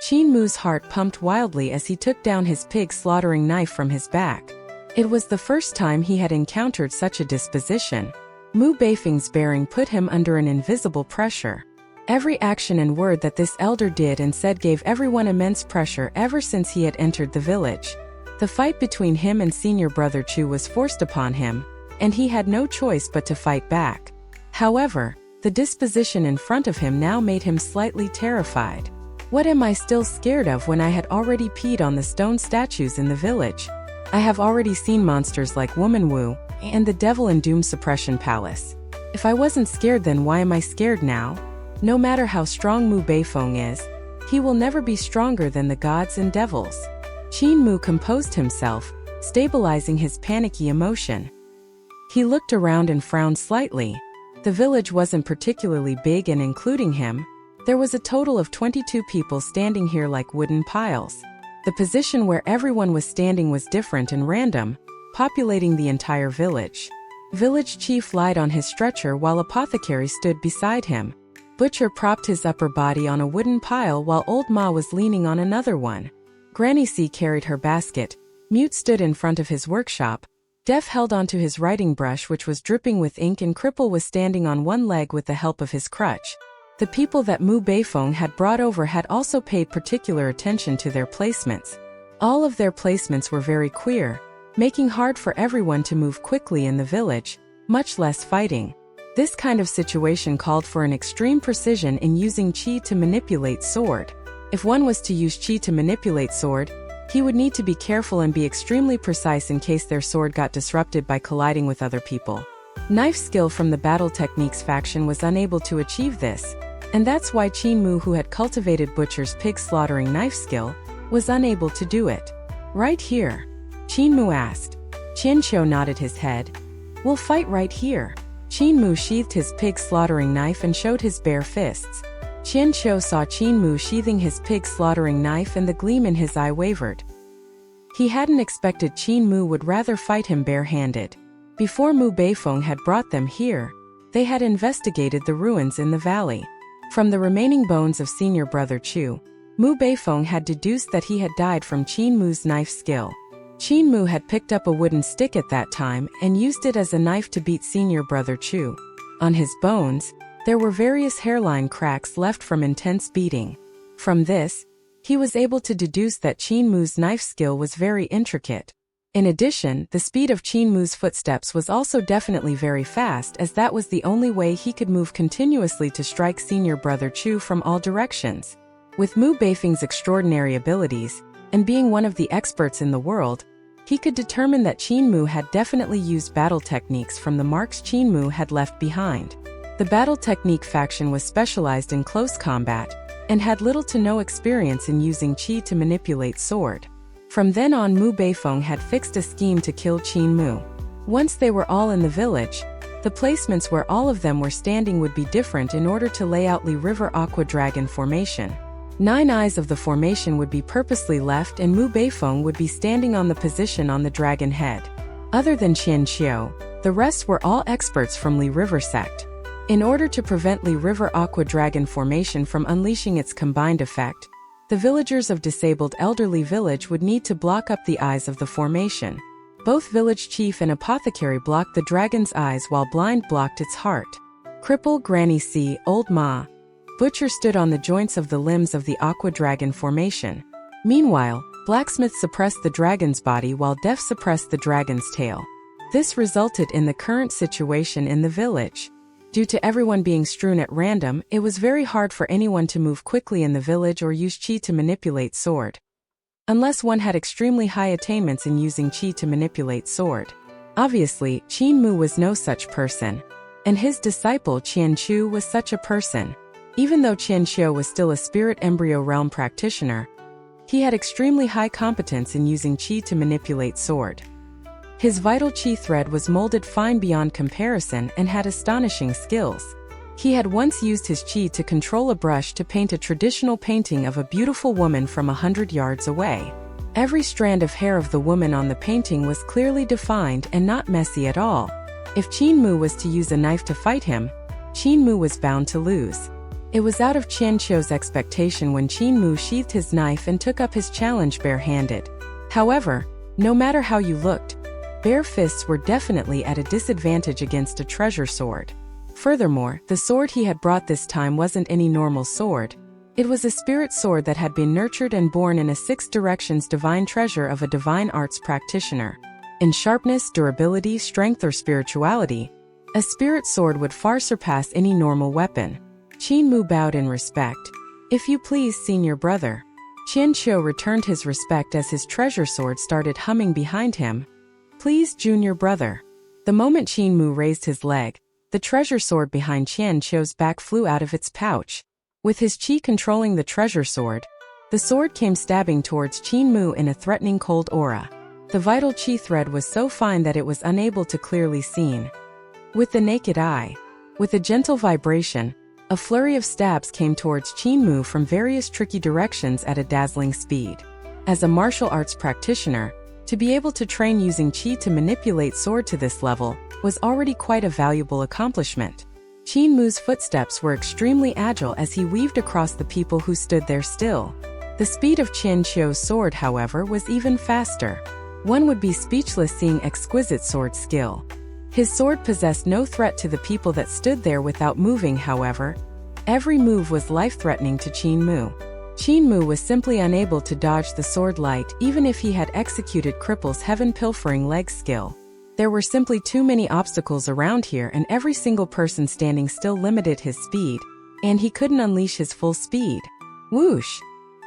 Qin Mu's heart pumped wildly as he took down his pig-slaughtering knife from his back. It was the first time he had encountered such a disposition. Mu Beifeng's bearing put him under an invisible pressure. Every action and word that this elder did and said gave everyone immense pressure ever since he had entered the village. The fight between him and senior brother Chu was forced upon him, and he had no choice but to fight back. However, the disposition in front of him now made him slightly terrified. What am I still scared of when I had already peed on the stone statues in the village? I have already seen monsters like Woman Wu and the Devil in Doom Suppression Palace. If I wasn't scared then why am I scared now? No matter how strong Mu Beifeng is, he will never be stronger than the gods and devils. Qin Mu composed himself, stabilizing his panicky emotion. He looked around and frowned slightly. The village wasn't particularly big, and including him, there was a total of 22 people standing here like wooden piles. The position where everyone was standing was different and random, populating the entire village. Village chief lied on his stretcher while apothecary stood beside him. Butcher propped his upper body on a wooden pile while Old Ma was leaning on another one. Granny C carried her basket. Mute stood in front of his workshop. Deaf held onto his writing brush which was dripping with ink, and Cripple was standing on one leg with the help of his crutch. The people that Mu Beifeng had brought over had also paid particular attention to their placements. All of their placements were very queer, making hard for everyone to move quickly in the village, much less fighting. This kind of situation called for an extreme precision in using qi to manipulate sword. If one was to use qi to manipulate sword, he would need to be careful and be extremely precise in case their sword got disrupted by colliding with other people. Knife skill from the Battle Techniques faction was unable to achieve this, and that's why Qin Mu, who had cultivated Butcher's pig-slaughtering knife skill, was unable to do it. Right here? Qin Mu asked. Qian Qiu nodded his head. We'll fight right here. Qin Mu sheathed his pig-slaughtering knife and showed his bare fists. Qian Qiu saw Qin Mu sheathing his pig-slaughtering knife and the gleam in his eye wavered. He hadn't expected Qin Mu would rather fight him bare-handed. Before Mu Beifeng had brought them here, they had investigated the ruins in the valley. From the remaining bones of senior brother Chu, Mu Beifeng had deduced that he had died from Qin Mu's knife skill. Qin Mu had picked up a wooden stick at that time and used it as a knife to beat senior brother Chu. On his bones, there were various hairline cracks left from intense beating. From this, he was able to deduce that Qin Mu's knife skill was very intricate. In addition, the speed of Qin Mu's footsteps was also definitely very fast, as that was the only way he could move continuously to strike senior brother Chu from all directions. With Mu Beifeng's extraordinary abilities, and being one of the experts in the world, he could determine that Qin Mu had definitely used battle techniques from the marks Qin Mu had left behind. The Battle Technique faction was specialized in close combat, and had little to no experience in using qi to manipulate sword. From then on, Mu Beifeng had fixed a scheme to kill Qin Mu. Once they were all in the village, the placements where all of them were standing would be different in order to lay out Li River Aqua Dragon formation. 9 eyes of the formation would be purposely left, and Mu Beifeng would be standing on the position on the dragon head. Other than Qian Qiu, the rest were all experts from Li River sect. In order to prevent Li River Aqua Dragon formation from unleashing its combined effect, the villagers of disabled elderly village would need to block up the eyes of the formation. Both village chief and apothecary blocked the dragon's eyes while blind blocked its heart. Cripple, Granny C, Old Ma, Butcher stood on the joints of the limbs of the Aqua Dragon formation. Meanwhile, Blacksmith suppressed the dragon's body while Deaf suppressed the dragon's tail. This resulted in the current situation in the village. Due to everyone being strewn at random, it was very hard for anyone to move quickly in the village or use qi to manipulate sword. Unless one had extremely high attainments in using qi to manipulate sword. Obviously, Qin Mu was no such person, and his disciple Qian Qiu was such a person. Even though Qian Qiu was still a spirit embryo realm practitioner, he had extremely high competence in using qi to manipulate sword. His vital qi thread was molded fine beyond comparison and had astonishing skills. He had once used his qi to control a brush to paint a traditional painting of a beautiful woman from 100 yards away. Every strand of hair of the woman on the painting was clearly defined and not messy at all. If Qin Mu was to use a knife to fight him, Qin Mu was bound to lose. It was out of Qian Qiu's expectation when Qin Mu sheathed his knife and took up his challenge bare-handed. However, no matter how you looked, bare fists were definitely at a disadvantage against a treasure sword. Furthermore, the sword he had brought this time wasn't any normal sword. It was a spirit sword that had been nurtured and born in a 6 directions divine treasure of a divine arts practitioner. In sharpness, durability, strength, or spirituality, a spirit sword would far surpass any normal weapon. Qin Mu bowed in respect. "If you please, senior brother." Qian Qiu returned his respect as his treasure sword started humming behind him. "Please, junior brother." The moment Qin Mu raised his leg, the treasure sword behind Qian Qiu's back flew out of its pouch. With his qi controlling the treasure sword, the sword came stabbing towards Qin Mu in a threatening cold aura. The vital qi thread was so fine that it was unable to clearly seen with the naked eye. With a gentle vibration, a flurry of stabs came towards Qin Mu from various tricky directions at a dazzling speed. As a martial arts practitioner, to be able to train using qi to manipulate sword to this level was already quite a valuable accomplishment. Qin Mu's footsteps were extremely agile as he weaved across the people who stood there still. The speed of Qian Qiu's sword, however, was even faster. One would be speechless seeing exquisite sword skill. His sword possessed no threat to the people that stood there without moving, however. Every move was life-threatening to Qin Mu. Qin Mu was simply unable to dodge the sword light even if he had executed Cripple's heaven-pilfering leg skill. There were simply too many obstacles around here, and every single person standing still limited his speed, and he couldn't unleash his full speed. Whoosh!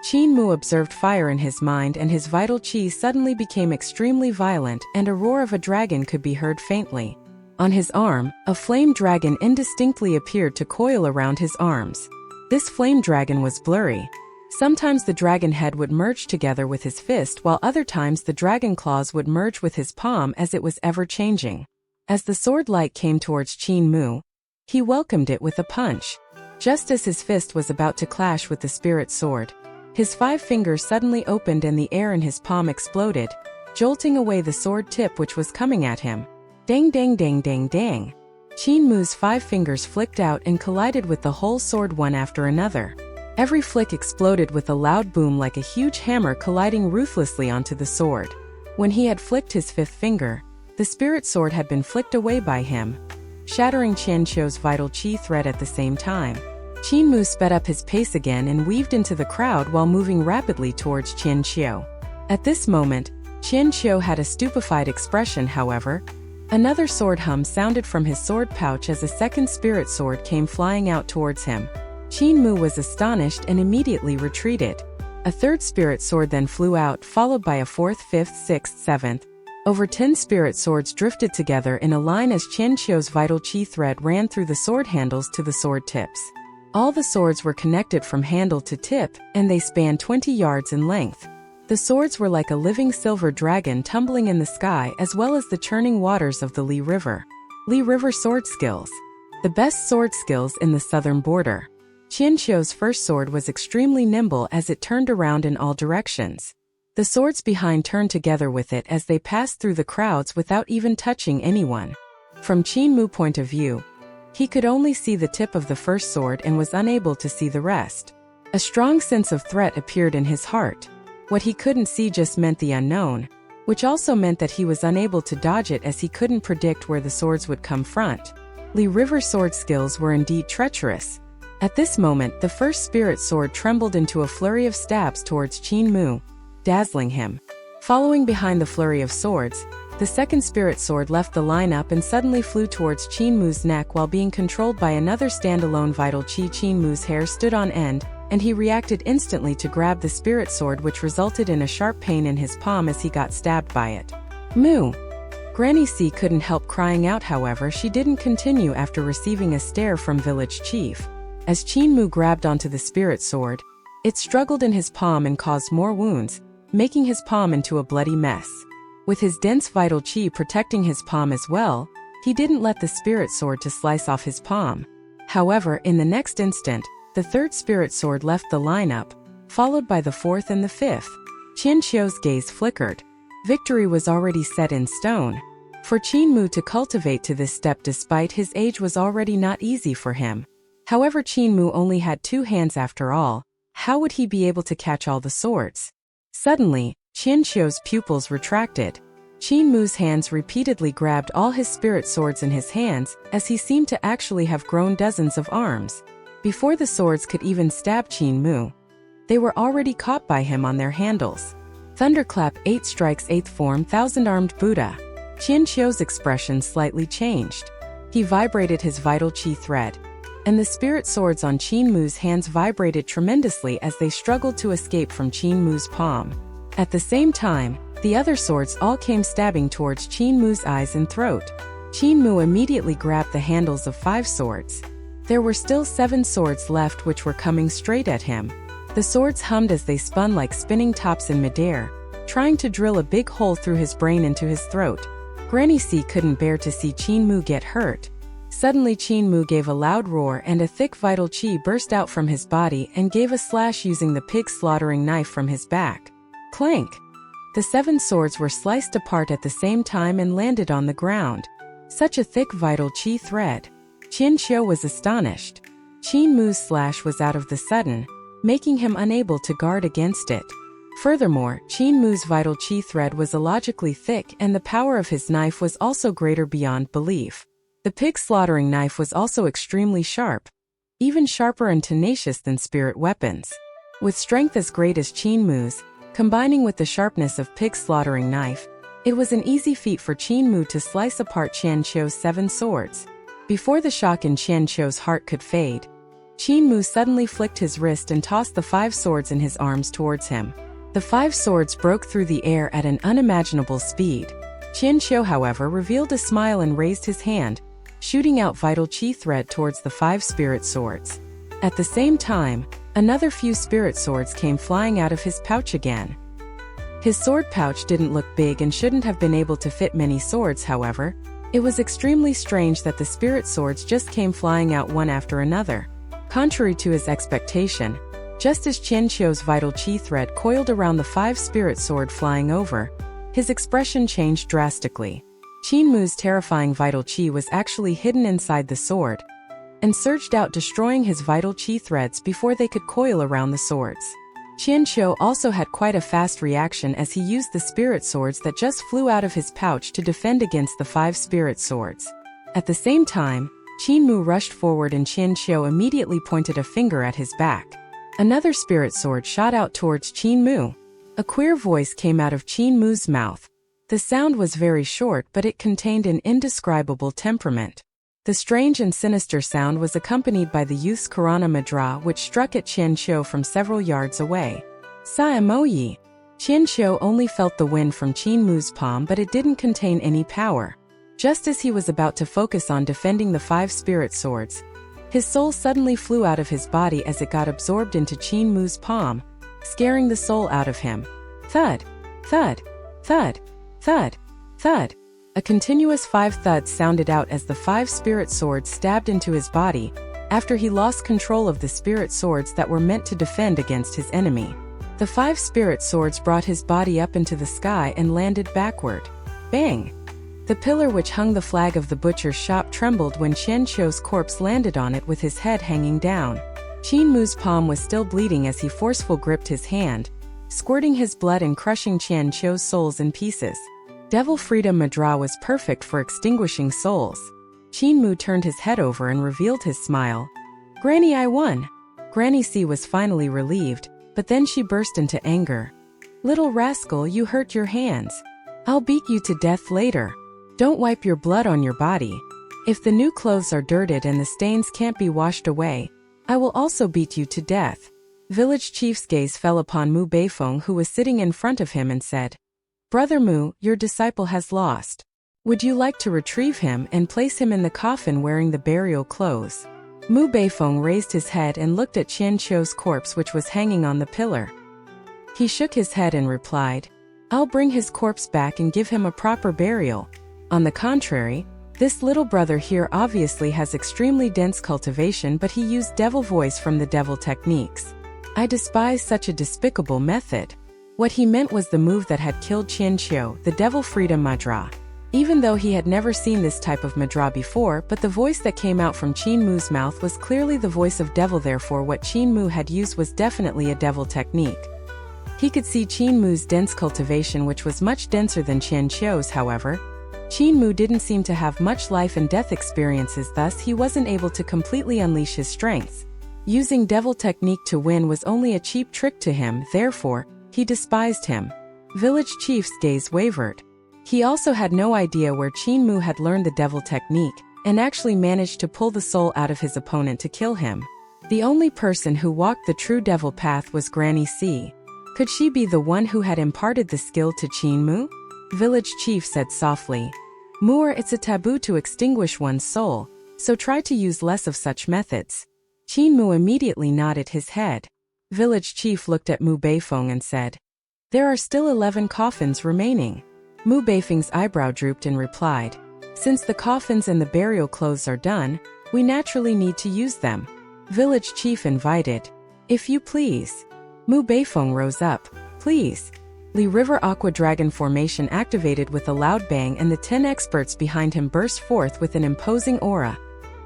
Qin Mu observed fire in his mind, and his vital qi suddenly became extremely violent, and a roar of a dragon could be heard faintly. On his arm, a flame dragon indistinctly appeared to coil around his arms. This flame dragon was blurry. Sometimes the dragon head would merge together with his fist, while other times the dragon claws would merge with his palm, as it was ever-changing. As the sword light came towards Qin Mu, he welcomed it with a punch. Just as his fist was about to clash with the spirit sword, his 5 fingers suddenly opened and the air in his palm exploded, jolting away the sword tip which was coming at him. Dang dang dang dang dang. Qin Mu's 5 fingers flicked out and collided with the whole sword one after another. Every flick exploded with a loud boom like a huge hammer colliding ruthlessly onto the sword. When he had flicked his 5th finger, the spirit sword had been flicked away by him, shattering Qian Qiu's vital qi thread at the same time. Qin Mu sped up his pace again and weaved into the crowd while moving rapidly towards Qian Qiu. At this moment, Qian Qiu had a stupefied expression, however. Another sword hum sounded from his sword pouch as a second spirit sword came flying out towards him. Qin Mu was astonished and immediately retreated. A third spirit sword then flew out, followed by a 4th, 5th, 6th, 7th. Over 10 spirit swords drifted together in a line as Qian Qiu's vital qi thread ran through the sword handles to the sword tips. All the swords were connected from handle to tip, and they spanned 20 yards in length. The swords were like a living silver dragon tumbling in the sky, as well as the churning waters of the Li River. Li River sword skills. The best sword skills in the southern border. Qian Qiu's first sword was extremely nimble as it turned around in all directions. The swords behind turned together with it as they passed through the crowds without even touching anyone. From Qin Mu's point of view, he could only see the tip of the first sword and was unable to see the rest. A strong sense of threat appeared in his heart. What he couldn't see just meant the unknown, which also meant that he was unable to dodge it as he couldn't predict where the swords would come front. Li River sword skills were indeed treacherous. At this moment, the first spirit sword trembled into a flurry of stabs towards Qin Mu, dazzling him. Following behind the flurry of swords, the second spirit sword left the lineup and suddenly flew towards Qin Mu's neck while being controlled by another standalone vital qi. Qin Mu's hair stood on end, and he reacted instantly to grab the spirit sword, which resulted in a sharp pain in his palm as he got stabbed by it. Mu! Granny C couldn't help crying out, however she didn't continue after receiving a stare from village chief. As Qin Mu grabbed onto the spirit sword, it struggled in his palm and caused more wounds, making his palm into a bloody mess. With his dense vital qi protecting his palm as well, he didn't let the spirit sword to slice off his palm. However, in the next instant, the third spirit sword left the lineup, followed by the 4th and the 5th. Qian Qiu's gaze flickered. Victory was already set in stone. For Qin Mu to cultivate to this step despite his age was already not easy for him. However, Qin Mu only had 2 hands after all. How would he be able to catch all the swords? Suddenly, Qian Xiu's pupils retracted. Qin Mu's hands repeatedly grabbed all his spirit swords in his hands, as he seemed to actually have grown dozens of arms. Before the swords could even stab Qin Mu, they were already caught by him on their handles. Thunderclap 8 strikes 8th form 1000-armed Buddha. Qian Xiu's expression slightly changed. He vibrated his vital qi thread, and the spirit swords on Qin Mu's hands vibrated tremendously as they struggled to escape from Qin Mu's palm. At the same time, the other swords all came stabbing towards Qin Mu's eyes and throat. Qin Mu immediately grabbed the handles of 5 swords. There were still 7 swords left which were coming straight at him. The swords hummed as they spun like spinning tops in midair, trying to drill a big hole through his brain into his throat. Granny C couldn't bear to see Qin Mu get hurt. Suddenly Qin Mu gave a loud roar and a thick vital qi burst out from his body and gave a slash using the pig slaughtering knife from his back. Clank! The 7 swords were sliced apart at the same time and landed on the ground. Such a thick vital qi thread. Qian Xiu was astonished. Qin Mu's slash was out of the sudden, making him unable to guard against it. Furthermore, Qin Mu's vital qi thread was illogically thick and the power of his knife was also greater beyond belief. The pig slaughtering knife was also extremely sharp, even sharper and tenacious than spirit weapons. With strength as great as Qin Mu's, combining with the sharpness of pig slaughtering knife, it was an easy feat for Qin Mu to slice apart Qian Xiu's 7 swords. Before the shock in Qian Xiu's heart could fade, Qin Mu suddenly flicked his wrist and tossed the 5 swords in his arms towards him. The 5 swords broke through the air at an unimaginable speed. Qian Xiu, however, revealed a smile and raised his hand, shooting out vital qi thread towards the 5 spirit swords. At the same time, another few spirit swords came flying out of his pouch again. His sword pouch didn't look big and shouldn't have been able to fit many swords, however. It was extremely strange that the spirit swords just came flying out one after another. Contrary to his expectation, just as Qian Xiu's vital qi thread coiled around the 5 spirit sword flying over, his expression changed drastically. Qin Mu's terrifying vital qi was actually hidden inside the sword, and surged out, destroying his vital qi threads before they could coil around the swords. Qian Xiu also had quite a fast reaction as he used the spirit swords that just flew out of his pouch to defend against the 5 spirit swords. At the same time, Qin Mu rushed forward and Qian Xiu immediately pointed a finger at his back. Another spirit sword shot out towards Qin Mu. A queer voice came out of Qin Mu's mouth. The sound was very short, but it contained an indescribable temperament. The strange and sinister sound was accompanied by the youth's Karana Madra, which struck at Qian Xiu from several yards away. Sa Mo Yi. Qian Xiu only felt the wind from Qin Mu's palm, but it didn't contain any power. Just as he was about to focus on defending the 5 spirit swords, his soul suddenly flew out of his body as it got absorbed into Qin Mu's palm, scaring the soul out of him. Thud! Thud! Thud! Thud! Thud! A continuous 5 thuds sounded out as the 5 spirit swords stabbed into his body, after he lost control of the spirit swords that were meant to defend against his enemy. The 5 spirit swords brought his body up into the sky and landed backward. Bang! The pillar which hung the flag of the butcher's shop trembled when Qian Xiu's corpse landed on it with his head hanging down. Qin Mu's palm was still bleeding as he forcefully gripped his hand, squirting his blood and crushing Qian Xiu's souls in pieces. Devil Freedom Madra was perfect for extinguishing souls. Qin Mu turned his head over and revealed his smile. Granny, I won! Granny C was finally relieved, but then she burst into anger. Little rascal, you hurt your hands. I'll beat you to death later. Don't wipe your blood on your body. If the new clothes are dirted and the stains can't be washed away, I will also beat you to death. Village chief's gaze fell upon Mu Beifeng, who was sitting in front of him, and said, Brother Mu, your disciple has lost. Would you like to retrieve him and place him in the coffin wearing the burial clothes? Mu Beifeng raised his head and looked at Qian Xiu's corpse, which was hanging on the pillar. He shook his head and replied, I'll bring his corpse back and give him a proper burial. On the contrary, this little brother here obviously has extremely dense cultivation, but he used devil voice from the devil techniques. I despise such a despicable method. What he meant was the move that had killed Qian Xiu, the Devil Freedom Madra. Even though he had never seen this type of madra before, but the voice that came out from Qin Mu's mouth was clearly the voice of devil, therefore what Qin Mu had used was definitely a devil technique. He could see Qin Mu's dense cultivation, which was much denser than Qian Qiu's. However, Qin Mu didn't seem to have much life and death experiences, thus he wasn't able to completely unleash his strengths. Using devil technique to win was only a cheap trick to him, therefore, he despised him. Village chief's gaze wavered. He also had no idea where Qin Mu had learned the devil technique, and actually managed to pull the soul out of his opponent to kill him. The only person who walked the true devil path was Granny C. Could she be the one who had imparted the skill to Qin Mu? Village chief said softly. Moor, it's a taboo to extinguish one's soul, so try to use less of such methods. Qin Mu immediately nodded his head. Village chief looked at Mu Beifeng and said, there are still 11 coffins remaining. Mu Beifeng's eyebrow drooped and replied, since the coffins and the burial clothes are done, we naturally need to use them. Village chief invited, if you please. Mu Beifeng rose up, please. Li River Aqua Dragon formation activated with a loud bang, and the 10 experts behind him burst forth with an imposing aura,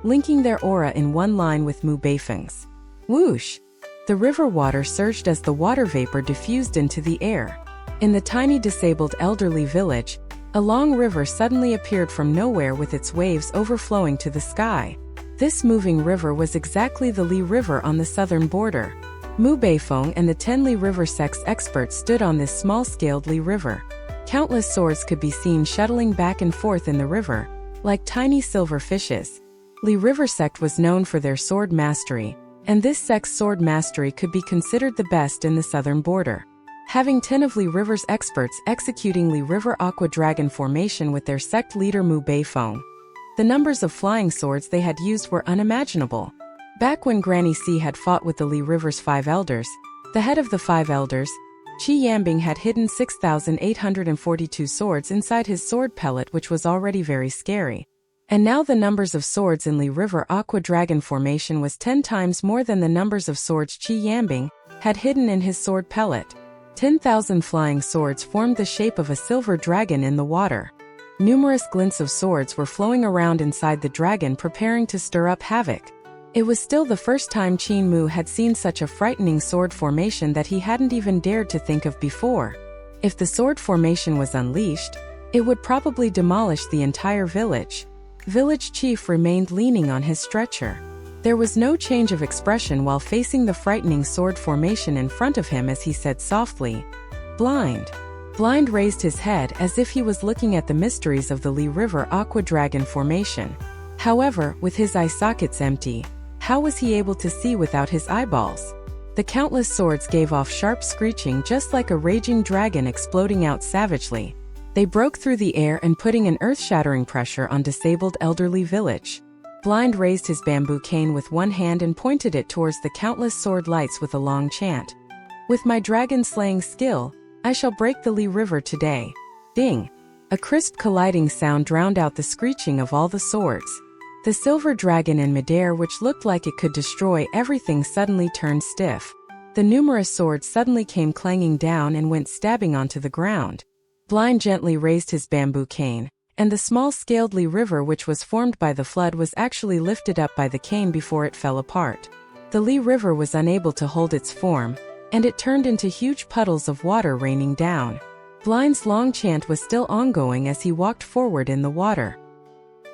linking their aura in one line with Mu Beifeng's. Whoosh! The river water surged as the water vapor diffused into the air. In the tiny disabled elderly village, a long river suddenly appeared from nowhere with its waves overflowing to the sky. This moving river was exactly the Li River on the southern border. Mu Beifeng and the 10 Li River sect's experts stood on this small-scaled Li River. Countless swords could be seen shuttling back and forth in the river, like tiny silver fishes. Li River sect was known for their sword mastery, and this sect's sword mastery could be considered the best in the southern border. Having 10 of Li River's experts executing Li River Aqua Dragon formation with their sect leader Mu Beifeng, the numbers of flying swords they had used were unimaginable. Back when Granny C had fought with the Li River's 5 elders, the head of the 5 elders, Qi Yambing, had hidden 6,842 swords inside his sword pellet, which was already very scary. And now the numbers of swords in Li River Aqua Dragon formation was 10 times more than the numbers of swords Qi Yambing had hidden in his sword pellet. 10,000 flying swords formed the shape of a silver dragon in the water. Numerous glints of swords were flowing around inside the dragon, preparing to stir up havoc. It was still the first time Qin Mu had seen such a frightening sword formation that he hadn't even dared to think of before. If the sword formation was unleashed, it would probably demolish the entire village. Village chief remained leaning on his stretcher. There was no change of expression while facing the frightening sword formation in front of him as he said softly, blind. Blind raised his head as if he was looking at the mysteries of the Li River Aqua Dragon formation. However, with his eye sockets empty, how was he able to see without his eyeballs? The countless swords gave off sharp screeching, just like a raging dragon exploding out savagely. They broke through the air and putting an earth-shattering pressure on disabled elderly village. Blind raised his bamboo cane with one hand and pointed it towards the countless sword lights with a long chant. With my dragon-slaying skill, I shall break the Li River today. Ding! A crisp colliding sound drowned out the screeching of all the swords. The silver dragon in midair, which looked like it could destroy everything, suddenly turned stiff. The numerous swords suddenly came clanging down and went stabbing onto the ground. Blind gently raised his bamboo cane, and the small-scaled Li River, which was formed by the flood, was actually lifted up by the cane before it fell apart. The Li River was unable to hold its form, and it turned into huge puddles of water raining down. Blind's long chant was still ongoing as he walked forward in the water.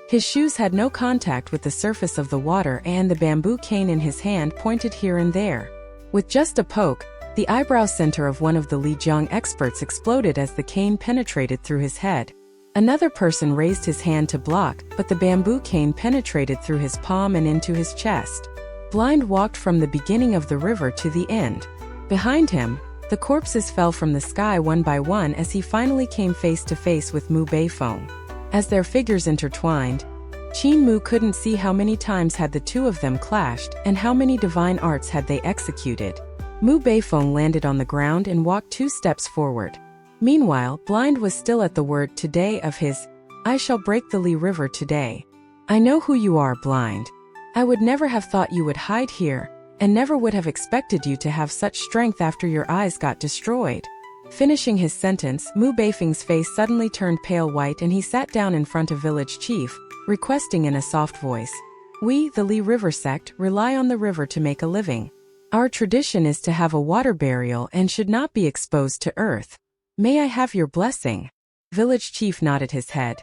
His shoes had no contact with the surface of the water, and the bamboo cane in his hand pointed here and there. With just a poke, the eyebrow center of one of the Li Jiang experts exploded as the cane penetrated through his head. Another person raised his hand to block, but the bamboo cane penetrated through his palm and into his chest. Blind walked from the beginning of the river to the end. Behind him, the corpses fell from the sky one by one as he finally came face to face with Mu Beifeng. As their figures intertwined, Qin Mu couldn't see how many times had the two of them clashed and how many divine arts had they executed. Mu Beifeng landed on the ground and walked 2 steps forward. Meanwhile, Blind was still at the word today of his, I shall break the Li River today. I know who you are, Blind. I would never have thought you would hide here, and never would have expected you to have such strength after your eyes got destroyed. Finishing his sentence, Mu Beifeng's face suddenly turned pale white and he sat down in front of village chief, requesting in a soft voice. We, the Li River sect, rely on the river to make a living. Our tradition is to have a water burial and should not be exposed to earth. May I have your blessing? Village chief nodded his head.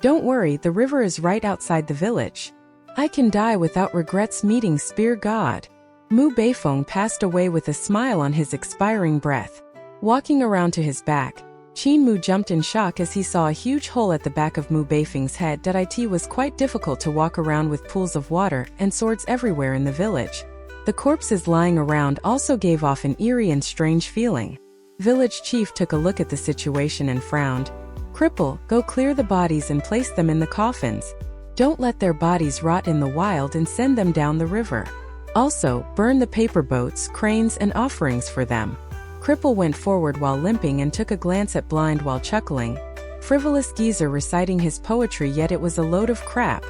Don't worry, the river is right outside the village. I can die without regrets meeting Spear God. Mu Beifeng passed away with a smile on his expiring breath. Walking around to his back, Qin Mu jumped in shock as he saw a huge hole at the back of Mu Beifeng's head. That it was quite difficult to walk around with pools of water and swords everywhere in the village. The corpses lying around also gave off an eerie and strange feeling. Village chief took a look at the situation and frowned. Cripple, go clear the bodies and place them in the coffins. Don't let their bodies rot in the wild and send them down the river. Also, burn the paper boats, cranes, and offerings for them. Cripple went forward while limping and took a glance at Blind while chuckling. Frivolous geezer reciting his poetry, yet it was a load of crap.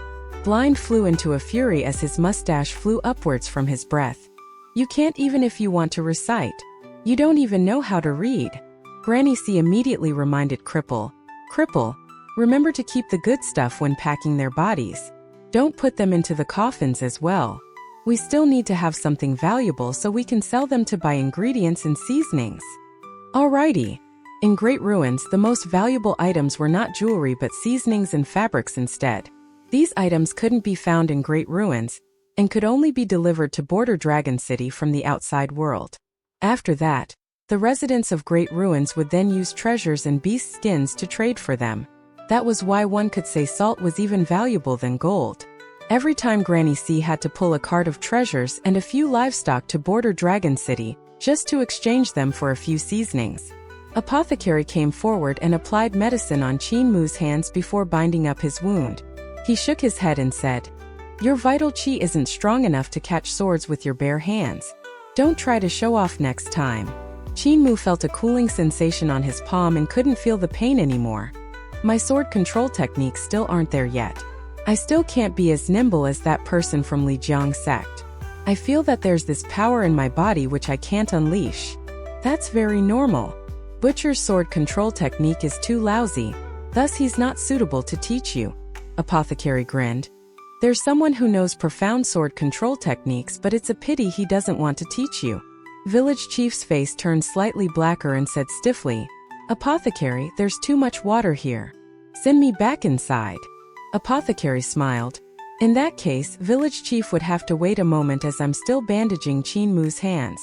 Blind flew into a fury as his mustache flew upwards from his breath. You can't even if you want to recite. You don't even know how to read. Granny C immediately reminded Cripple. Cripple, remember to keep the good stuff when packing their bodies. Don't put them into the coffins as well. We still need to have something valuable so we can sell them to buy ingredients and seasonings. Alrighty. In Great Ruins, the most valuable items were not jewelry but seasonings and fabrics instead. These items couldn't be found in Great Ruins, and could only be delivered to Border Dragon City from the outside world. After that, the residents of Great Ruins would then use treasures and beast skins to trade for them. That was why one could say salt was even valuable than gold. Every time Granny C had to pull a cart of treasures and a few livestock to Border Dragon City, just to exchange them for a few seasonings. Apothecary came forward and applied medicine on Qin Mu's hands before binding up his wound. He shook his head and said, Your vital qi isn't strong enough to catch swords with your bare hands. Don't try to show off next time. Qin Mu felt a cooling sensation on his palm and couldn't feel the pain anymore. My sword control techniques still aren't there yet. I still can't be as nimble as that person from Li Jiang sect. I feel that there's this power in my body which I can't unleash. That's very normal. Butcher's sword control technique is too lousy, thus he's not suitable to teach you. Apothecary grinned. There's someone who knows profound sword control techniques, but it's a pity he doesn't want to teach you. Village chief's face turned slightly blacker and said stiffly, Apothecary, there's too much water here. Send me back inside. Apothecary smiled. In that case, village chief would have to wait a moment as I'm still bandaging Qin Mu's hands.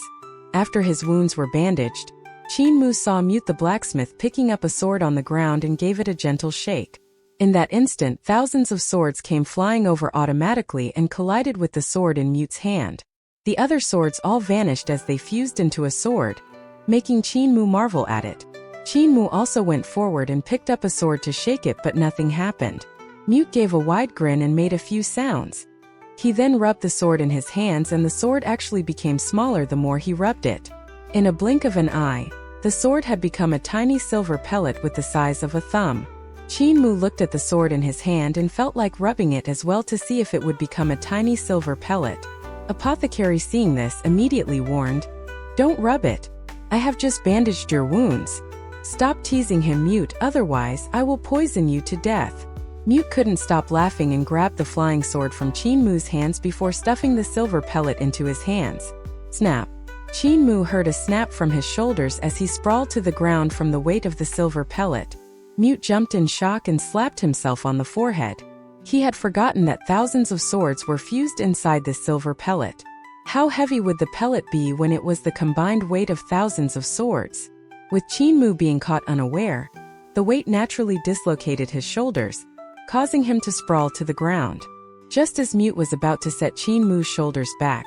After his wounds were bandaged, Qin Mu saw Mute the blacksmith picking up a sword on the ground and gave it a gentle shake. In that instant, thousands of swords came flying over automatically and collided with the sword in Mute's hand. The other swords all vanished as they fused into a sword, making Qin Mu marvel at it. Qin Mu also went forward and picked up a sword to shake it, but nothing happened. Mute gave a wide grin and made a few sounds. He then rubbed the sword in his hands and the sword actually became smaller the more he rubbed it. In a blink of an eye, the sword had become a tiny silver pellet with the size of a thumb. Qin Mu looked at the sword in his hand and felt like rubbing it as well to see if it would become a tiny silver pellet. Apothecary, seeing this, immediately warned, Don't rub it. I have just bandaged your wounds. Stop teasing him, Mute, otherwise I will poison you to death. Mute couldn't stop laughing and grabbed the flying sword from Qin Mu's hands before stuffing the silver pellet into his hands. Snap. Qin Mu heard a snap from his shoulders as he sprawled to the ground from the weight of the silver pellet. Mute jumped in shock and slapped himself on the forehead. He had forgotten that thousands of swords were fused inside this silver pellet. How heavy would the pellet be when it was the combined weight of thousands of swords? With Qin Mu being caught unaware, the weight naturally dislocated his shoulders, causing him to sprawl to the ground. Just as Mute was about to set Qin Mu's shoulders back,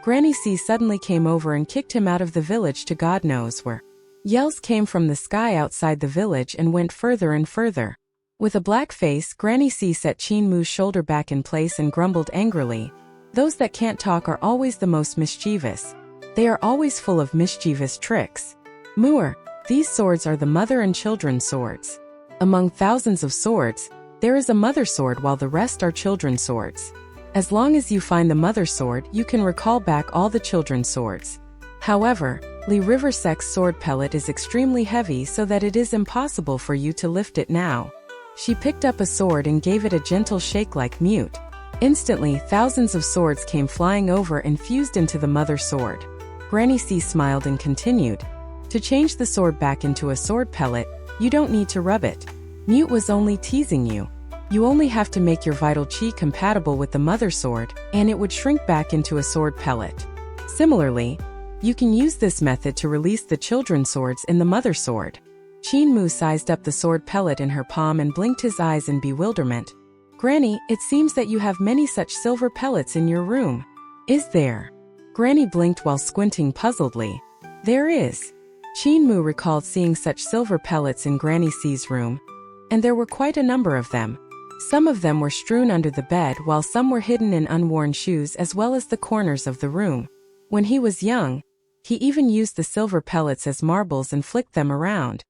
Granny C suddenly came over and kicked him out of the village to God knows where. Yells came from the sky outside the village and went further and further. With a black face, Granny C set Qin Mu's shoulder back in place and grumbled angrily, Those that can't talk are always the most mischievous. They are always full of mischievous tricks. Muir, these swords are the mother and children swords. Among thousands of swords, there is a mother sword while the rest are children swords. As long as you find the mother sword, you can recall back all the children's swords. However, Li Riversex sword pellet is extremely heavy so that it is impossible for you to lift it now. She picked up a sword and gave it a gentle shake like mute. Instantly, thousands of swords came flying over and fused into the mother sword. Granny C smiled and continued. To change the sword back into a sword pellet, you don't need to rub it. Mute was only teasing you. You only have to make your vital chi compatible with the mother sword, and it would shrink back into a sword pellet. Similarly, you can use this method to release the children's swords in the mother sword. Qin Mu sized up the sword pellet in her palm and blinked his eyes in bewilderment. Granny, it seems that you have many such silver pellets in your room. Is there? Granny blinked while squinting puzzledly. There is. Qin Mu recalled seeing such silver pellets in Granny C's room, and there were quite a number of them. Some of them were strewn under the bed while some were hidden in unworn shoes as well as the corners of the room. When he was young, he even used the silver pellets as marbles and flicked them around.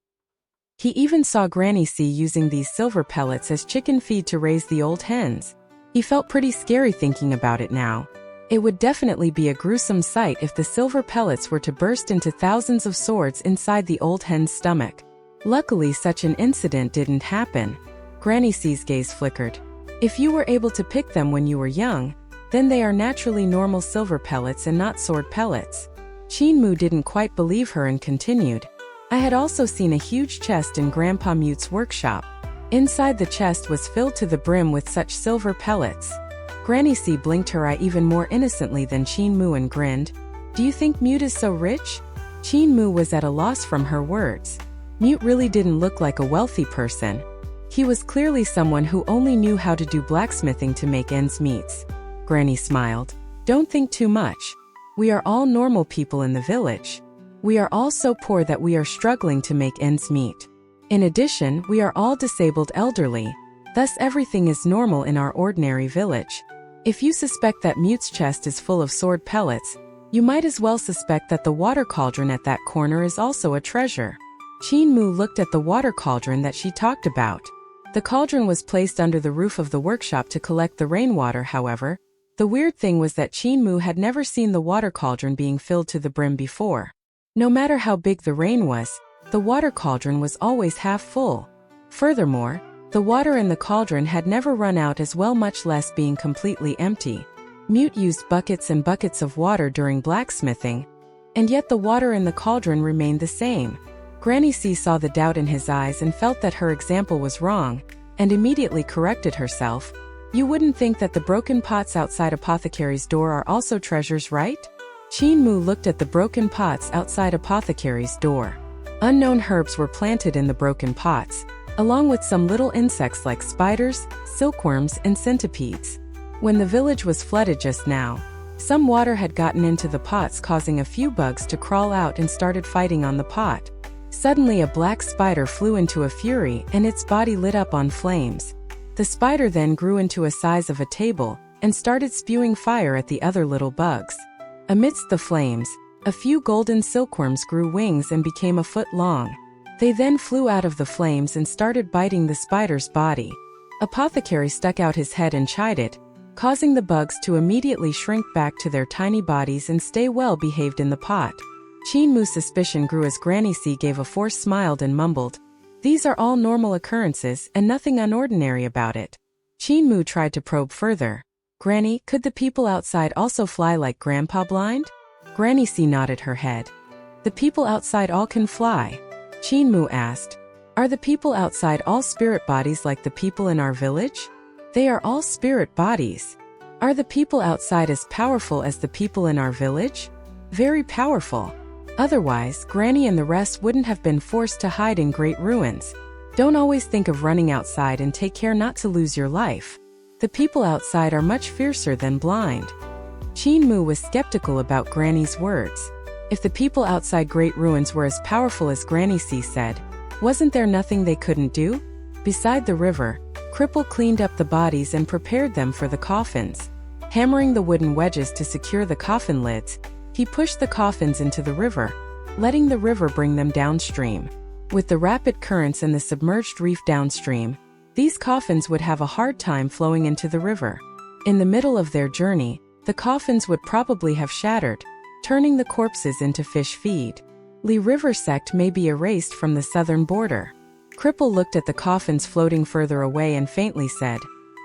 He even saw Granny C using these silver pellets as chicken feed to raise the old hens. He felt pretty scary thinking about it now. It would definitely be a gruesome sight if the silver pellets were to burst into thousands of swords inside the old hen's stomach. Luckily, such an incident didn't happen. Granny C's gaze flickered. If you were able to pick them when you were young, then they are naturally normal silver pellets and not sword pellets. Qin Mu didn't quite believe her and continued. I had also seen a huge chest in Grandpa Mute's workshop. Inside the chest was filled to the brim with such silver pellets. Granny C blinked her eye even more innocently than Qin Mu and grinned. Do you think Mute is so rich? Qin Mu was at a loss from her words. Mute really didn't look like a wealthy person. He was clearly someone who only knew how to do blacksmithing to make ends meet. Granny smiled. Don't think too much. We are all normal people in the village. We are all so poor that we are struggling to make ends meet. In addition, we are all disabled elderly. Thus everything is normal in our ordinary village. If you suspect that Mute's chest is full of sword pellets, you might as well suspect that the water cauldron at that corner is also a treasure. Qin Mu looked at the water cauldron that she talked about. The cauldron was placed under the roof of the workshop to collect the rainwater. However, the weird thing was that Qin Mu had never seen the water cauldron being filled to the brim before. No matter how big the rain was, the water cauldron was always half full. Furthermore, the water in the cauldron had never run out as well, much less being completely empty. Mute used buckets and buckets of water during blacksmithing, and yet the water in the cauldron remained the same. Granny C saw the doubt in his eyes and felt that her example was wrong, and immediately corrected herself. You wouldn't think that the broken pots outside Apothecary's door are also treasures, right? Qin Mu looked at the broken pots outside Apothecary's door. Unknown herbs were planted in the broken pots, along with some little insects like spiders, silkworms, and centipedes. When the village was flooded just now, some water had gotten into the pots, causing a few bugs to crawl out and started fighting on the pot. Suddenly a black spider flew into a fury and its body lit up on flames. The spider then grew into a size of a table and started spewing fire at the other little bugs. Amidst the flames, a few golden silkworms grew wings and became a foot long. They then flew out of the flames and started biting the spider's body. Apothecary stuck out his head and chided, causing the bugs to immediately shrink back to their tiny bodies and stay well behaved in the pot. Qin Mu's suspicion grew as Granny C gave a forced smile and mumbled, "These are all normal occurrences and nothing unordinary about it." Qin Mu tried to probe further. Granny, could the people outside also fly like Grandpa Blind? Granny C nodded her head. The people outside all can fly. Qin Mu asked, are the people outside all spirit bodies like the people in our village? They are all spirit bodies. Are the people outside as powerful as the people in our village? Very powerful. Otherwise, Granny and the rest wouldn't have been forced to hide in great ruins. Don't always think of running outside and take care not to lose your life. The people outside are much fiercer than Blind. Qin Mu was skeptical about Granny's words. If the people outside great ruins were as powerful as Granny C said, wasn't there nothing they couldn't do? Beside the river, Cripple cleaned up the bodies and prepared them for the coffins. Hammering the wooden wedges to secure the coffin lids, he pushed the coffins into the river, letting the river bring them downstream. With the rapid currents and the submerged reef downstream, these coffins would have a hard time flowing into the river. In the middle of their journey, the coffins would probably have shattered. turning the corpses into fish feed. Li River sect may be erased from the southern border. Cripple looked at the coffins floating further away and faintly said,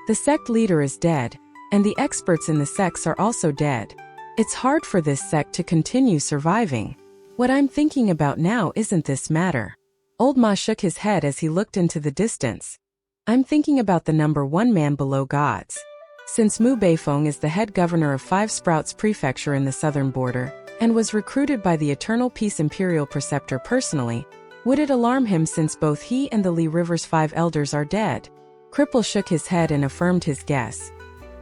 "The sect leader is dead, and the experts in the sects are also dead. It's hard for this sect to continue surviving. What I'm thinking about now isn't this matter." Old Ma shook his head as he looked into the distance. "I'm thinking about the number one man below gods. Since Mu Beifeng is the head governor of Five Sprouts Prefecture in the southern border, and was recruited by the Eternal Peace Imperial Preceptor personally, would it alarm him since both he and the Li River's 5 elders are dead?" Cripple shook his head and affirmed his guess.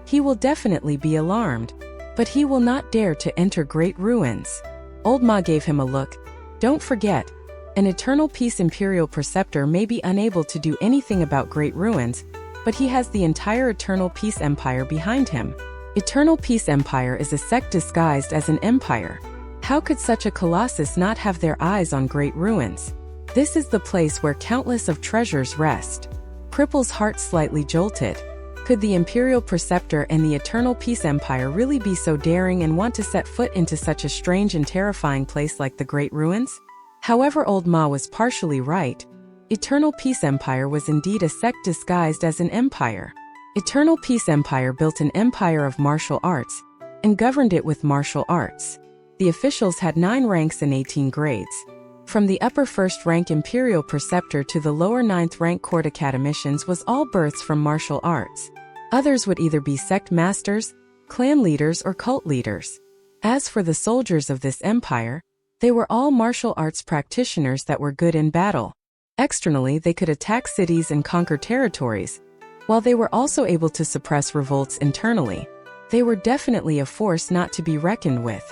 "He will definitely be alarmed, but he will not dare to enter Great Ruins." Old Ma gave him a look. "Don't forget, an Eternal Peace Imperial Preceptor may be unable to do anything about Great Ruins, but he has the entire Eternal Peace Empire behind him. Eternal Peace Empire is a sect disguised as an empire. How could such a colossus not have their eyes on Great Ruins? This is the place where countless of treasures rest." Cripple's heart slightly jolted. Could the Imperial Preceptor and the Eternal Peace Empire really be so daring and want to set foot into such a strange and terrifying place like the Great Ruins? However, Old Ma was partially right. Eternal Peace Empire was indeed a sect disguised as an empire. Eternal Peace Empire built an empire of martial arts, and governed it with martial arts. The officials had 9 ranks and 18 grades. From the upper 1st rank Imperial Preceptor to the lower 9th rank Court Academicians was all births from martial arts. Others would either be sect masters, clan leaders or cult leaders. As for the soldiers of this empire, they were all martial arts practitioners that were good in battle. Externally, they could attack cities and conquer territories, while they were also able to suppress revolts internally. They were definitely a force not to be reckoned with.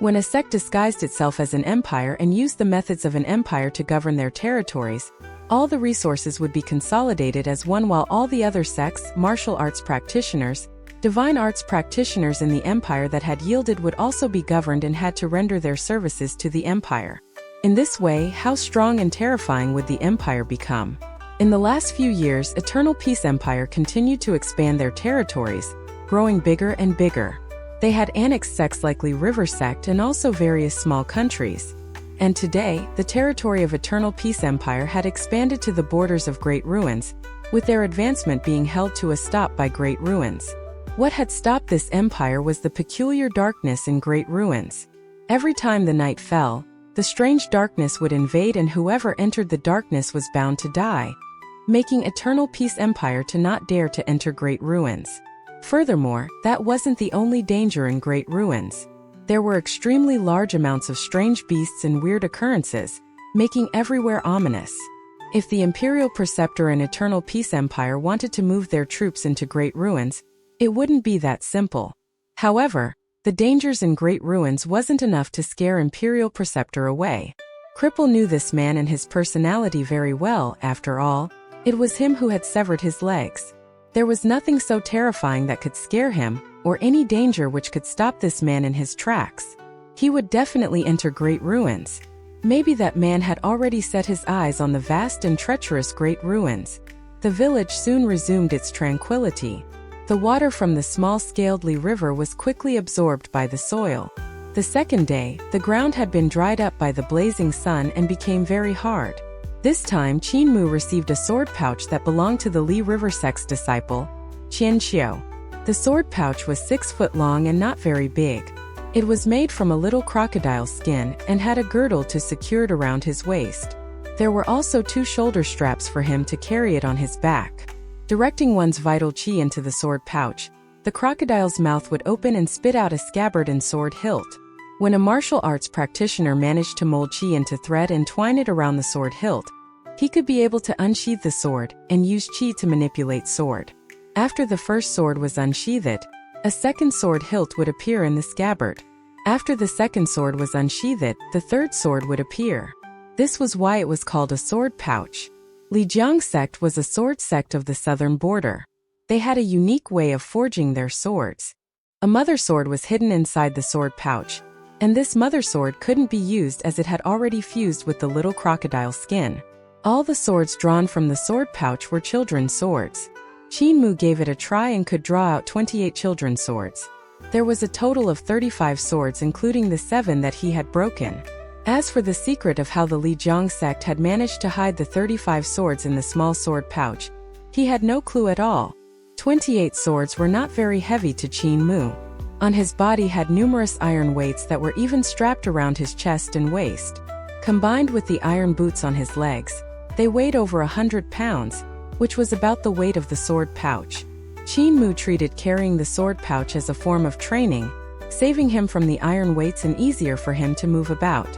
When a sect disguised itself as an empire and used the methods of an empire to govern their territories, all the resources would be consolidated as one, while all the other sects, martial arts practitioners, divine arts practitioners in the empire that had yielded would also be governed and had to render their services to the empire. In this way, how strong and terrifying would the empire become? In the last few years, Eternal Peace Empire continued to expand their territories, growing bigger and bigger. They had annexed sects like Li River Sect and also various small countries. And today, the territory of Eternal Peace Empire had expanded to the borders of Great Ruins, with their advancement being held to a stop by Great Ruins. What had stopped this empire was the peculiar darkness in Great Ruins. Every time the night fell, the strange darkness would invade, and whoever entered the darkness was bound to die, making Eternal Peace Empire to not dare to enter Great Ruins. Furthermore, that wasn't the only danger in Great Ruins. There were extremely large amounts of strange beasts and weird occurrences, making everywhere ominous. If the Imperial Preceptor and Eternal Peace Empire wanted to move their troops into Great Ruins, it wouldn't be that simple. However, the dangers in Great Ruins wasn't enough to scare Imperial Preceptor away. Cripple knew this man and his personality very well. After all, it was him who had severed his legs. There was nothing so terrifying that could scare him, or any danger which could stop this man in his tracks. He would definitely enter Great Ruins. Maybe that man had already set his eyes on the vast and treacherous Great Ruins. The village soon resumed its tranquility. The water from the small-scaled Li River was quickly absorbed by the soil. The second day, the ground had been dried up by the blazing sun and became very hard. This time, Qin Mu received a sword pouch that belonged to the Li River sect's disciple, Qian Xiu. The sword pouch was 6 foot long and not very big. It was made from a little crocodile skin and had a girdle to secure it around his waist. There were also 2 shoulder straps for him to carry it on his back. Directing one's vital qi into the sword pouch, the crocodile's mouth would open and spit out a scabbard and sword hilt. When a martial arts practitioner managed to mold qi into thread and twine it around the sword hilt, he could be able to unsheath the sword and use qi to manipulate sword. After the first sword was unsheathed, a second sword hilt would appear in the scabbard. After the second sword was unsheathed, the third sword would appear. This was why it was called a sword pouch. Lijiang sect was a sword sect of the southern border. They had a unique way of forging their swords. A mother sword was hidden inside the sword pouch, and this mother sword couldn't be used as it had already fused with the little crocodile skin. All the swords drawn from the sword pouch were children's swords. Qin Mu gave it a try and could draw out 28 children's swords. There was a total of 35 swords, including the 7 that he had broken. As for the secret of how the Lijiang sect had managed to hide the 35 swords in the small sword pouch, he had no clue at all. 28 swords were not very heavy to Qin Mu. On his body had numerous iron weights that were even strapped around his chest and waist. Combined with the iron boots on his legs, they weighed over 100 pounds, which was about the weight of the sword pouch. Qin Mu treated carrying the sword pouch as a form of training, saving him from the iron weights and easier for him to move about.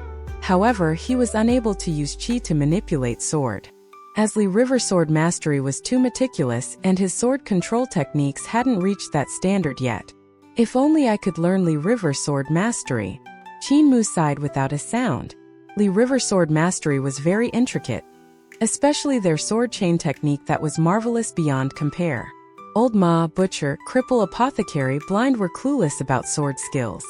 However, he was unable to use qi to manipulate sword. As Li River sword mastery was too meticulous and his sword control techniques hadn't reached that standard yet. If only I could learn Li River sword mastery. Qin Mu sighed without a sound. Li River sword mastery was very intricate, especially their sword chain technique that was marvelous beyond compare. Old Ma, butcher, cripple, apothecary, blind were clueless about sword skills.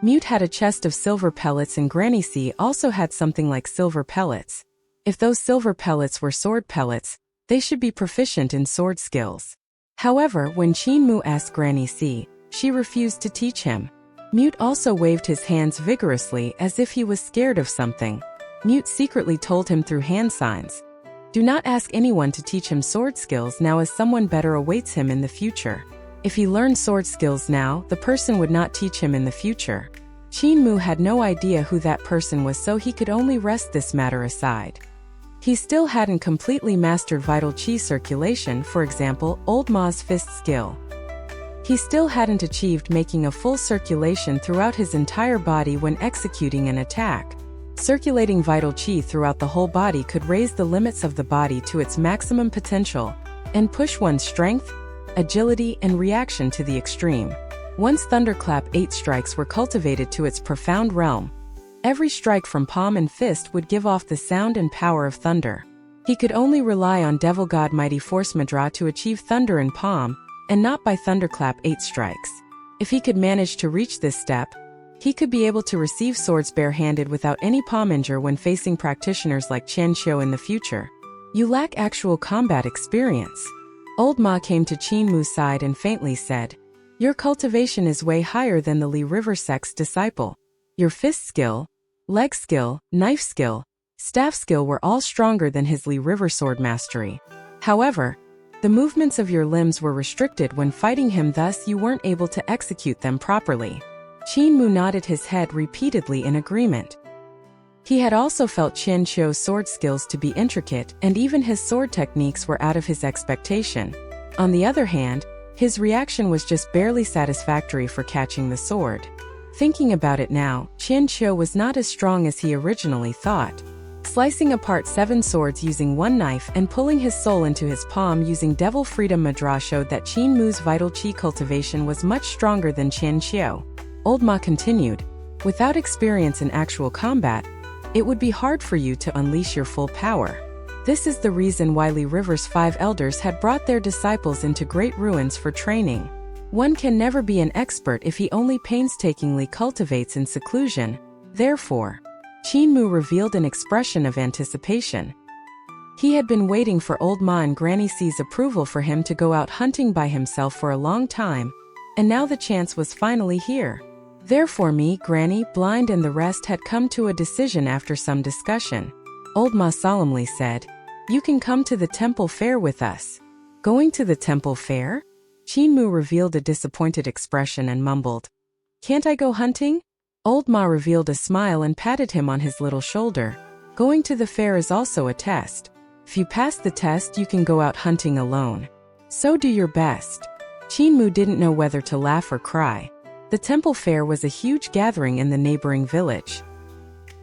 Mute had a chest of silver pellets and Granny C also had something like silver pellets. If those silver pellets were sword pellets, they should be proficient in sword skills. However, when Qin Mu asked Granny C, she refused to teach him. Mute also waved his hands vigorously as if he was scared of something. Mute secretly told him through hand signs, "Do not ask anyone to teach him sword skills now, as someone better awaits him in the future." If he learned sword skills now, the person would not teach him in the future. Qin Mu had no idea who that person was, so he could only rest this matter aside. He still hadn't completely mastered vital qi circulation, for example, Old Ma's fist skill. He still hadn't achieved making a full circulation throughout his entire body when executing an attack. Circulating vital qi throughout the whole body could raise the limits of the body to its maximum potential and push one's strength, agility, and reaction to the extreme. Once Thunderclap 8 strikes were cultivated to its profound realm, every strike from palm and fist would give off the sound and power of thunder. He could only rely on Devil God Mighty Force Madra to achieve thunder in palm, and not by Thunderclap 8 strikes. If he could manage to reach this step, he could be able to receive swords barehanded without any palm injury when facing practitioners like Chen Qiu in the future. "You lack actual combat experience." Old Ma came to Qin Mu's side and faintly said, "Your cultivation is way higher than the Li River sect's disciple. Your fist skill, leg skill, knife skill, staff skill were all stronger than his Li River sword mastery. However, the movements of your limbs were restricted when fighting him, thus you weren't able to execute them properly." Qin Mu nodded his head repeatedly in agreement. He had also felt Chen Qiu's sword skills to be intricate, and even his sword techniques were out of his expectation. On the other hand, his reaction was just barely satisfactory for catching the sword. Thinking about it now, Chen Qiu was not as strong as he originally thought. Slicing apart 7 swords using one knife and pulling his soul into his palm using Devil Freedom Madra showed that Qin Mu's vital qi cultivation was much stronger than Chen Qiu. Old Ma continued, "Without experience in actual combat, it would be hard for you to unleash your full power. This is the reason why Li River's 5 elders had brought their disciples into great ruins for training. One can never be an expert if he only painstakingly cultivates in seclusion. Therefore," Qin Mu revealed an expression of anticipation. He had been waiting for Old Ma and Granny C's approval for him to go out hunting by himself for a long time, and now the chance was finally here. Therefore me, Granny, Blind and the rest had come to a decision after some discussion. Old Ma solemnly said, "You can come to the temple fair with us." "Going to the temple fair?" Qin Mu revealed a disappointed expression and mumbled, "Can't I go hunting?" Old Ma revealed a smile and patted him on his little shoulder. "Going to the fair is also a test. If you pass the test, you can go out hunting alone. So do your best." Qin Mu didn't know whether to laugh or cry. The temple fair was a huge gathering in the neighboring village.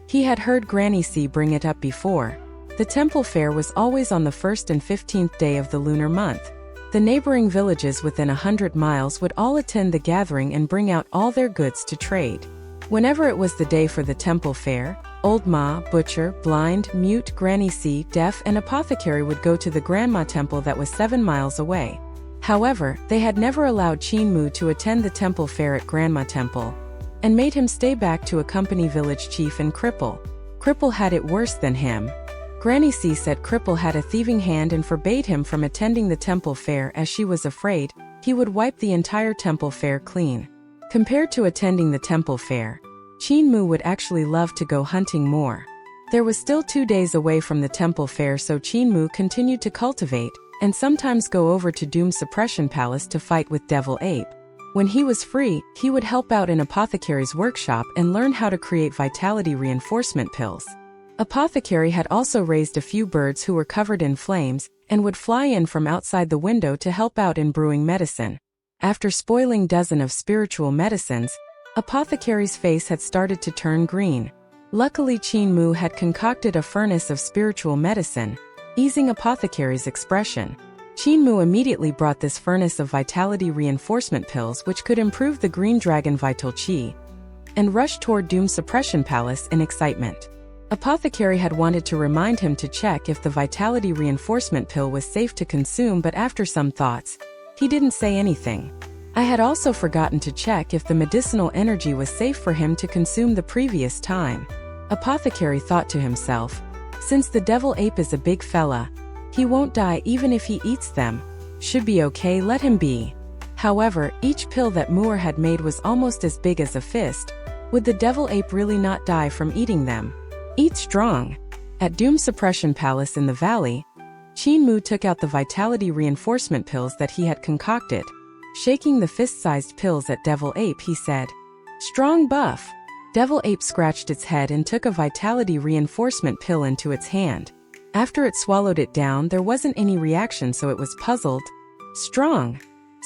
He had heard Granny C bring it up before. The temple fair was always on the 1st and 15th day of the lunar month. The neighboring villages within 100 miles would all attend the gathering and bring out all their goods to trade. Whenever it was the day for the temple fair, Old Ma, Butcher, Blind, Mute, Granny C, Deaf, and Apothecary would go to the Grandma Temple that was 7 miles away. However, they had never allowed Qin Mu to attend the temple fair at Grandma Temple, and made him stay back to accompany village chief and Cripple. Cripple had it worse than him. Granny C said Cripple had a thieving hand and forbade him from attending the temple fair as she was afraid he would wipe the entire temple fair clean. Compared to attending the temple fair, Qin Mu would actually love to go hunting more. There was still 2 days away from the temple fair, so Qin Mu continued to cultivate and sometimes go over to Doom Suppression Palace to fight with Devil Ape. When he was free, he would help out in Apothecary's workshop and learn how to create vitality reinforcement pills. Apothecary had also raised a few birds who were covered in flames and would fly in from outside the window to help out in brewing medicine. After spoiling dozen of spiritual medicines, Apothecary's face had started to turn green. Luckily, Qin Mu had concocted a furnace of spiritual medicine, easing Apothecary's expression. Qin Mu immediately brought this furnace of vitality reinforcement pills which could improve the green dragon vital chi, and rushed toward Doom Suppression Palace in excitement. Apothecary had wanted to remind him to check if the vitality reinforcement pill was safe to consume, but after some thoughts, he didn't say anything. I had also forgotten to check if the medicinal energy was safe for him to consume the previous time. Apothecary thought to himself, since the devil ape is a big fella, he won't die even if he eats them. Should be okay, let him be. However, each pill that Moore had made was almost as big as a fist. Would the devil ape really not die from eating them? Eat strong. At Doom Suppression Palace in the valley, Qin Mu took out the vitality reinforcement pills that he had concocted. Shaking the fist-sized pills at Devil Ape, he said, "Strong buff." Devil Ape scratched its head and took a vitality reinforcement pill into its hand. After it swallowed it down, there wasn't any reaction, so it was puzzled. Strong.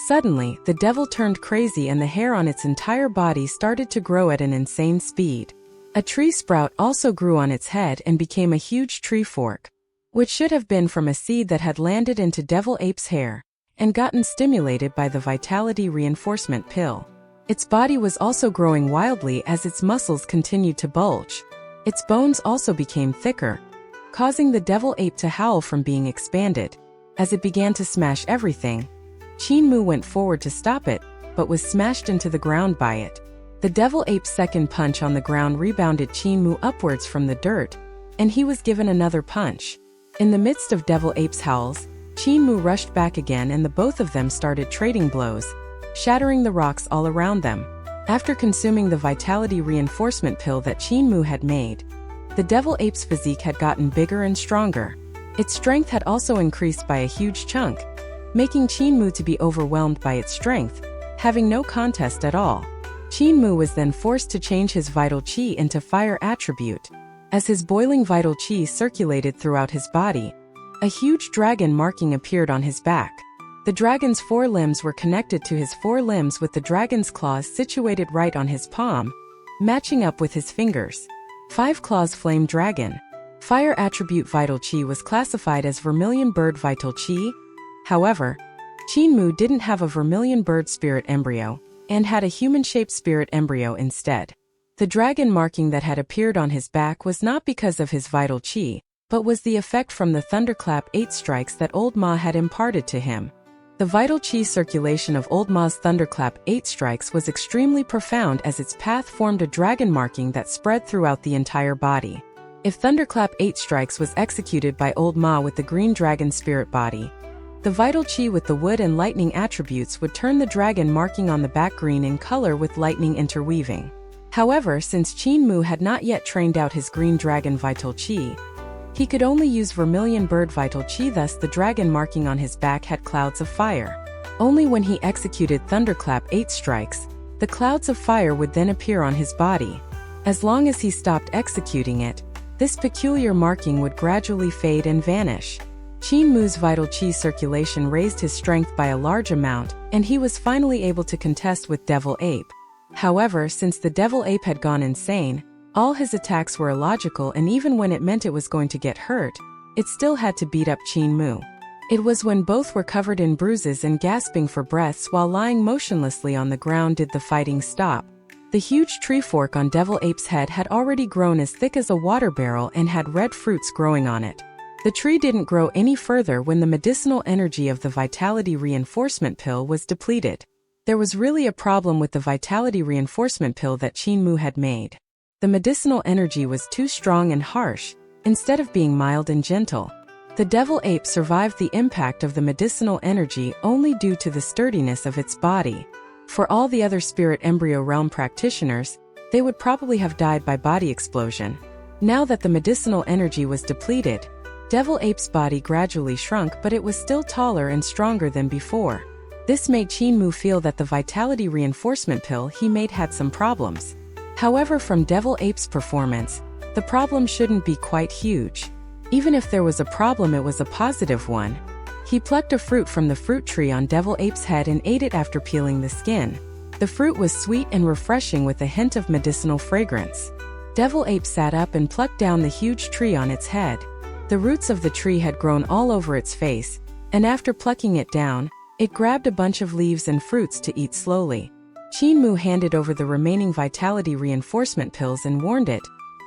Suddenly, the devil turned crazy and the hair on its entire body started to grow at an insane speed. A tree sprout also grew on its head and became a huge tree fork, which should have been from a seed that had landed into Devil Ape's hair and gotten stimulated by the vitality reinforcement pill. Its body was also growing wildly as its muscles continued to bulge. Its bones also became thicker, causing the devil ape to howl from being expanded. As it began to smash everything, Qin Mu went forward to stop it, but was smashed into the ground by it. The devil ape's second punch on the ground rebounded Qin Mu upwards from the dirt, and he was given another punch. In the midst of devil ape's howls, Qin Mu rushed back again and the both of them started trading blows, shattering the rocks all around them. After consuming the vitality reinforcement pill that Qin Mu had made, the devil ape's physique had gotten bigger and stronger. Its strength had also increased by a huge chunk, making Qin Mu to be overwhelmed by its strength, having no contest at all. Qin Mu was then forced to change his vital chi into fire attribute. As his boiling vital chi circulated throughout his body, a huge dragon marking appeared on his back. The dragon's 4 limbs were connected to his 4 limbs with the dragon's claws situated right on his palm, matching up with his fingers. 5 claws flame dragon. Fire attribute vital chi was classified as vermilion bird vital chi. However, Qin Mu didn't have a vermilion bird spirit embryo, and had a human-shaped spirit embryo instead. The dragon marking that had appeared on his back was not because of his vital chi, but was the effect from the thunderclap 8 strikes that Old Ma had imparted to him. The vital chi circulation of Old Ma's thunderclap 8 strikes was extremely profound as its path formed a dragon marking that spread throughout the entire body. If thunderclap 8 strikes was executed by Old Ma with the green dragon spirit body, the vital chi with the wood and lightning attributes would turn the dragon marking on the back green in color with lightning interweaving. However, since Qin Mu had not yet trained out his green dragon vital chi, he could only use vermilion bird vital chi, thus the dragon marking on his back had clouds of fire. Only when he executed thunderclap 8 strikes, the clouds of fire would then appear on his body. As long as he stopped executing it, this peculiar marking would gradually fade and vanish. Qin Mu's vital chi circulation raised his strength by a large amount, and he was finally able to contest with Devil Ape. However, since the Devil Ape had gone insane, all his attacks were illogical, and even when it meant it was going to get hurt, it still had to beat up Qin Mu. It was when both were covered in bruises and gasping for breaths while lying motionlessly on the ground did the fighting stop. The huge tree fork on Devil Ape's head had already grown as thick as a water barrel and had red fruits growing on it. The tree didn't grow any further when the medicinal energy of the vitality reinforcement pill was depleted. There was really a problem with the vitality reinforcement pill that Qin Mu had made. The medicinal energy was too strong and harsh, instead of being mild and gentle. The devil ape survived the impact of the medicinal energy only due to the sturdiness of its body. For all the other spirit embryo realm practitioners, they would probably have died by body explosion. Now that the medicinal energy was depleted, Devil Ape's body gradually shrunk, but it was still taller and stronger than before. This made Qin feel that the vitality reinforcement pill he made had some problems. However, from Devil Ape's performance, the problem shouldn't be quite huge. Even if there was a problem, it was a positive one. He plucked a fruit from the fruit tree on Devil Ape's head and ate it after peeling the skin. The fruit was sweet and refreshing with a hint of medicinal fragrance. Devil Ape sat up and plucked down the huge tree on its head. The roots of the tree had grown all over its face, and after plucking it down, it grabbed a bunch of leaves and fruits to eat slowly. Qin handed over the remaining vitality reinforcement pills and warned it,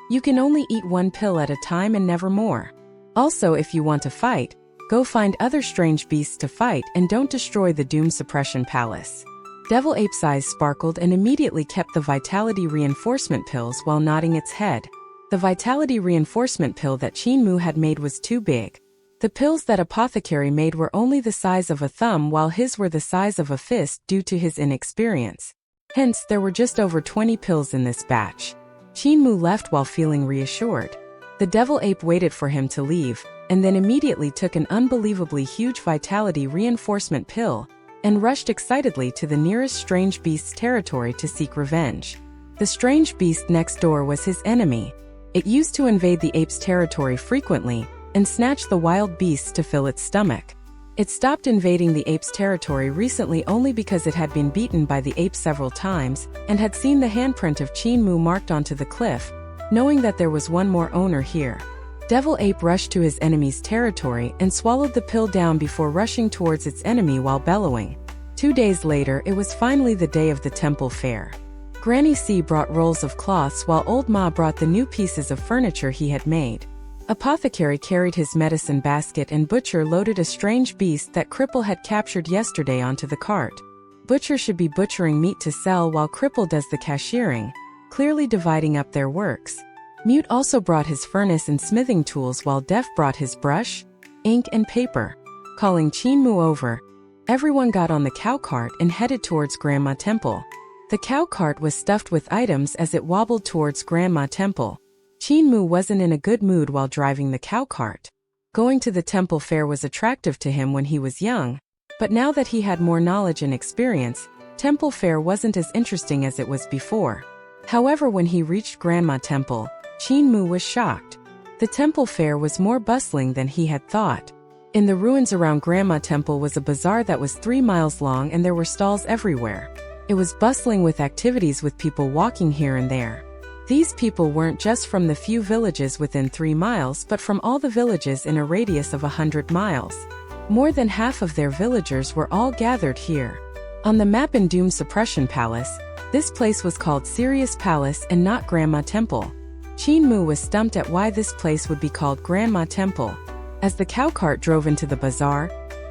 "You can only eat one pill at a time and never more. Also, if you want to fight, go find other strange beasts to fight and don't destroy the Doom Suppression Palace." Devil Ape's eyes sparkled and immediately kept the vitality reinforcement pills while nodding its head. The vitality reinforcement pill that Qin had made was too big. The pills that Apothecary made were only the size of a thumb, while his were the size of a fist due to his inexperience. Hence, there were just over 20 pills in this batch. Qin left while feeling reassured. The Devil Ape waited for him to leave, and then immediately took an unbelievably huge vitality reinforcement pill, and rushed excitedly to the nearest strange beast's territory to seek revenge. The strange beast next door was his enemy. It used to invade the ape's territory frequently, and snatch the wild beasts to fill its stomach. It stopped invading the ape's territory recently only because it had been beaten by the ape several times, and had seen the handprint of Qin marked onto the cliff, knowing that there was one more owner here. Devil Ape rushed to his enemy's territory and swallowed the pill down before rushing towards its enemy while bellowing. 2 days later, it was finally the day of the temple fair. Granny C brought rolls of cloths while Old Ma brought the new pieces of furniture he had made. Apothecary carried his medicine basket and Butcher loaded a strange beast that Cripple had captured yesterday onto the cart. Butcher should be butchering meat to sell while Cripple does the cashiering, clearly dividing up their works. Mute also brought his furnace and smithing tools while Deaf brought his brush, ink and paper. Calling Qin over, everyone got on the cow cart and headed towards Grandma Temple. The cow cart was stuffed with items as it wobbled towards Grandma Temple. Qin wasn't in a good mood while driving the cow cart. Going to the temple fair was attractive to him when he was young, but now that he had more knowledge and experience, temple fair wasn't as interesting as it was before. However, when he reached Grandma Temple, Qin was shocked. The temple fair was more bustling than he had thought. In the ruins around Grandma Temple was a bazaar that was 3 miles long and there were stalls everywhere. It was bustling with activities with people walking here and there. These people weren't just from the few villages within 3 miles but from all the villages in a radius of 100 miles. More than half of their villagers were all gathered here. On the map in Doom Suppression Palace, this place was called Sirius Palace and not Grandma Temple. Qin was stumped at why this place would be called Grandma Temple. As the cow cart drove into the bazaar,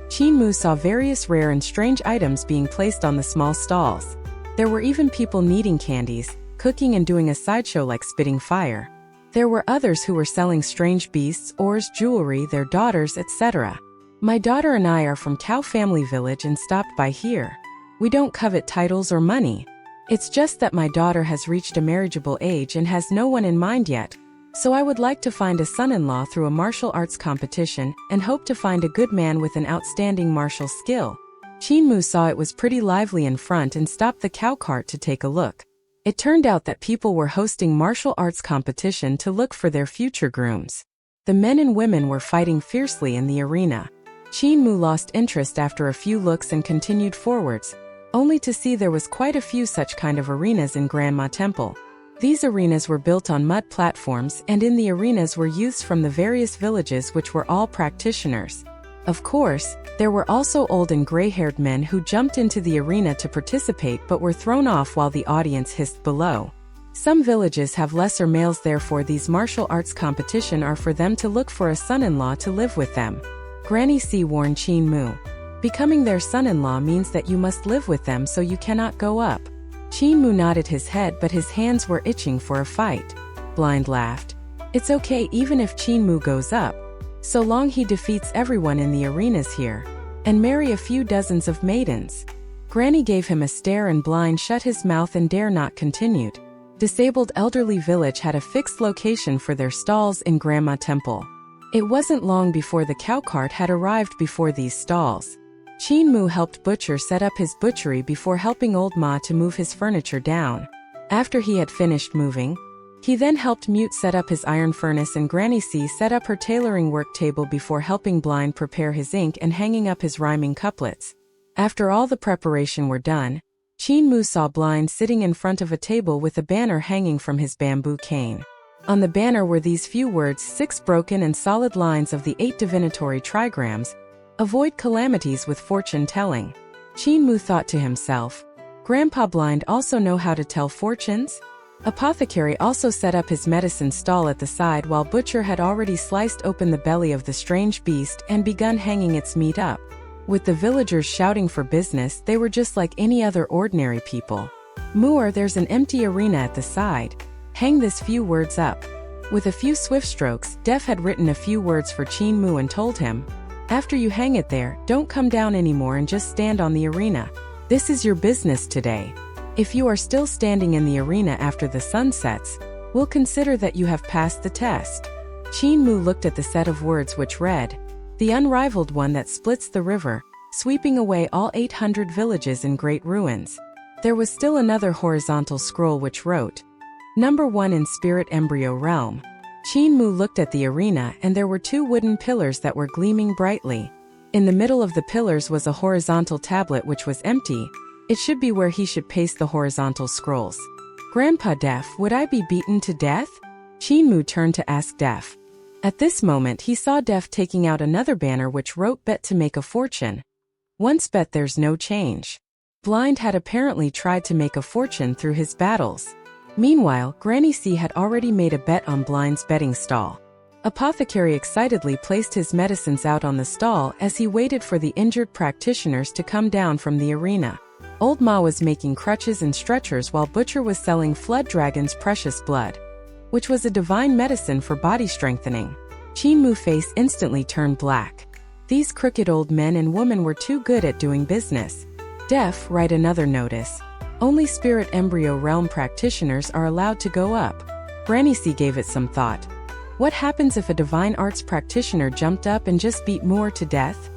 Qin saw various rare and strange items being placed on the small stalls. There were even people kneading candies, cooking and doing a sideshow like spitting fire. There were others who were selling strange beasts, ores, jewelry, their daughters, etc. My daughter and I are from Cow Family Village and stopped by here. We don't covet titles or money. It's just that my daughter has reached a marriageable age and has no one in mind yet, so I would like to find a son-in-law through a martial arts competition and hope to find a good man with an outstanding martial skill. Qin saw it was pretty lively in front and stopped the cow cart to take a look. It turned out that people were hosting martial arts competition to look for their future grooms. The men and women were fighting fiercely in the arena. Qin lost interest after a few looks and continued forwards, only to see there was quite a few such kind of arenas in Grandma Temple. These arenas were built on mud platforms and in the arenas were youths from the various villages which were all practitioners. Of course, there were also old and gray-haired men who jumped into the arena to participate but were thrown off while the audience hissed below. Some villages have lesser males, therefore these martial arts competition are for them to look for a son-in-law to live with them. Granny C warned Qin. Becoming their son-in-law means that you must live with them, so you cannot go up. Qin nodded his head but his hands were itching for a fight. Blind laughed. It's okay even if Qin goes up, so long he defeats everyone in the arenas here, and marry a few dozens of maidens. Granny gave him a stare and Blind shut his mouth and dare not continued. Disabled elderly village had a fixed location for their stalls in Grandma Temple. It wasn't long before the cow cart had arrived before these stalls. Qin Mu helped Butcher set up his butchery before helping Old Ma to move his furniture down. After he had finished moving, he then helped Mute set up his iron furnace and Granny C set up her tailoring work table before helping Blind prepare his ink and hanging up his rhyming couplets. After all the preparation were done, Qin Mu saw Blind sitting in front of a table with a banner hanging from his bamboo cane. On the banner were these few words, 6 broken and solid lines of the 8 divinatory trigrams: avoid calamities with fortune telling. Qin Mu thought to himself, Grandpa Blind also know how to tell fortunes? Apothecary also set up his medicine stall at the side while Butcher had already sliced open the belly of the strange beast and begun hanging its meat up. With the villagers shouting for business, they were just like any other ordinary people. Moor, there's an empty arena at the side. Hang this few words up. With a few swift strokes, Def had written a few words for Qin Mu and told him, after you hang it there, don't come down anymore and just stand on the arena. This is your business today. If you are still standing in the arena after the sun sets, we'll consider that you have passed the test. Qin Mu looked at the set of words which read, the unrivaled one that splits the river, sweeping away all 800 villages in great ruins. There was still another horizontal scroll which wrote, Number 1 in Spirit Embryo Realm. Qin Mu looked at the arena and there were 2 wooden pillars that were gleaming brightly. In the middle of the pillars was a horizontal tablet which was empty. It should be where he should paste the horizontal scrolls. Grandpa Def, would I be beaten to death? Qin Mu turned to ask Def. At this moment he saw Def taking out another banner which wrote bet to make a fortune. Once bet there's no change. Blind had apparently tried to make a fortune through his battles. Meanwhile, Granny C had already made a bet on Blind's betting stall. Apothecary excitedly placed his medicines out on the stall as he waited for the injured practitioners to come down from the arena. Old Ma was making crutches and stretchers while Butcher was selling Flood Dragon's precious blood, which was a divine medicine for body strengthening. Qin Mu's face instantly turned black. These crooked old men and women were too good at doing business. Def, write another notice. Only Spirit Embryo Realm practitioners are allowed to go up. Granny C gave it some thought. What happens if a divine arts practitioner jumped up and just beat Moore to death?